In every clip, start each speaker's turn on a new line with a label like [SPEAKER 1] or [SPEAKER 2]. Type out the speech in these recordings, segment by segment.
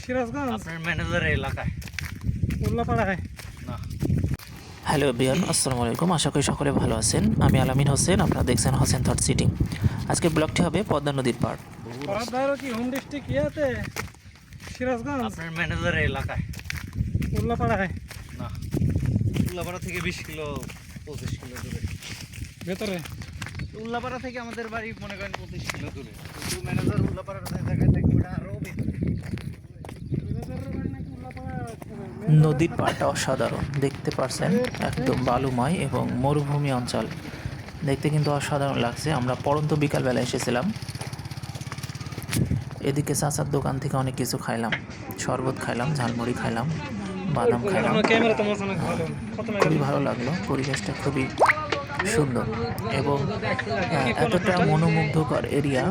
[SPEAKER 1] সিরাজগঞ্জ
[SPEAKER 2] আপনার ম্যানেজারের এলাকায়
[SPEAKER 1] উল্লাপাড়ায়
[SPEAKER 2] না।
[SPEAKER 3] হ্যালো বিয়ান, আসসালামু আলাইকুম। আশা করি সকলে ভালো আছেন। আমি আলামিন হোসেন, আপনারা দেখছেন হোসেন থট সিটি। আজকের ব্লগটি হবে পদ্মা নদীর পাড়।
[SPEAKER 1] পরাদারও কি হোম ডিস্ট্রিক্ট ইয়াতে সিরাজগঞ্জ
[SPEAKER 2] আপনার ম্যানেজারের এলাকায়
[SPEAKER 1] উল্লাপাড়ায়
[SPEAKER 2] না, উল্লাপাড়া থেকে 20 কিলো 25 কিলো দূরে।
[SPEAKER 1] ভেতরে
[SPEAKER 2] উল্লাপাড়া থেকে আমাদের বাড়ি মনে করেন 25 কিলো দূরে, কিন্তু ম্যানেজার উল্লাপাড়ার জায়গায় থাকবে ওটা আরও ভিতরে।
[SPEAKER 3] নদীর পাড়টা অসাধারণ, দেখতে পারছেন একদম বালুময় এবং মরুভূমি অঞ্চল। দেখতে কিন্তু অসাধারণ লাগছে। আমরা পড়ন্ত বিকালবেলা এসেছিলাম। এদিকে চাচার দোকান থেকে অনেক কিছু খাইলাম, শরবত খাইলাম, ঝালমুড়ি খাইলাম, বাদাম খাইলাম।
[SPEAKER 1] ক্যামেরা তোমার অনেক ভালো, কত
[SPEAKER 3] খুবই ভালো লাগলো, পরিবেশটা খুবই সুন্দর এবং এতটা মনোমুগ্ধকর এরিয়া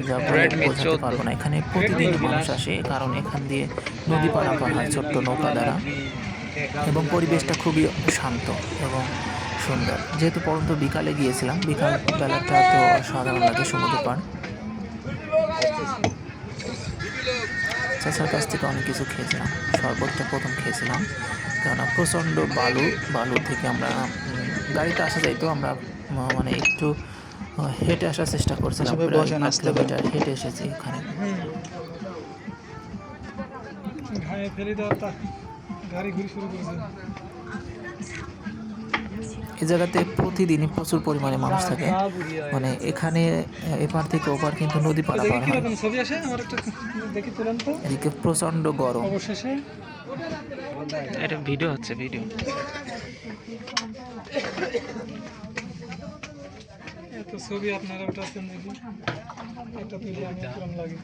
[SPEAKER 3] যা বলে বোঝাতে পারবো না। এখানে প্রতিদিন মানুষ আসে, কারণ এখান দিয়ে নদী পারাপার হয় ছোট্ট নৌকা দ্বারা, এবং পরিবেশটা খুবই শান্ত এবং সুন্দর। যেহেতু পরন্ত বিকালে গিয়েছিলাম, বিকাল বেলাটা তো অসাধারণ লাগে সমুদ্র পাড়। চাচার কাছ থেকে অনেক কিছু খেয়েছিলাম। শরবতটা প্রথম খেয়েছিলাম, কেননা প্রচণ্ড বালু থেকে আমরা গাড়িতে আসা যাইতো, আমরা মানে একটু হেঁটে আসার চেষ্টা করছিলাম। প্রায় 5 কিলোমিটার হেঁটে এসেছি এখানে।
[SPEAKER 1] ঘায়ে ফেলে দেওয়ার তা গাড়ি ঘুরে শুরু করেছে।
[SPEAKER 3] এই জায়গাতে প্রতিদিনই প্রচুর পরিমাণে মানুষ থাকে। মানে এখানে এপার থেকে ওপার কিন্তু নদী পারাপার হয়।
[SPEAKER 1] কিরকম ছবি আসে আমার একটা দেখি তুলেন তো।
[SPEAKER 3] এদিকে প্রচণ্ড গরম।
[SPEAKER 1] অবশেষে
[SPEAKER 3] এটা ভিডিও হচ্ছে, ভিডিও।
[SPEAKER 1] এত ছবি আপনারা উঠাচ্ছেন দেখি, এটা তুলে আমার কেমন লাগে।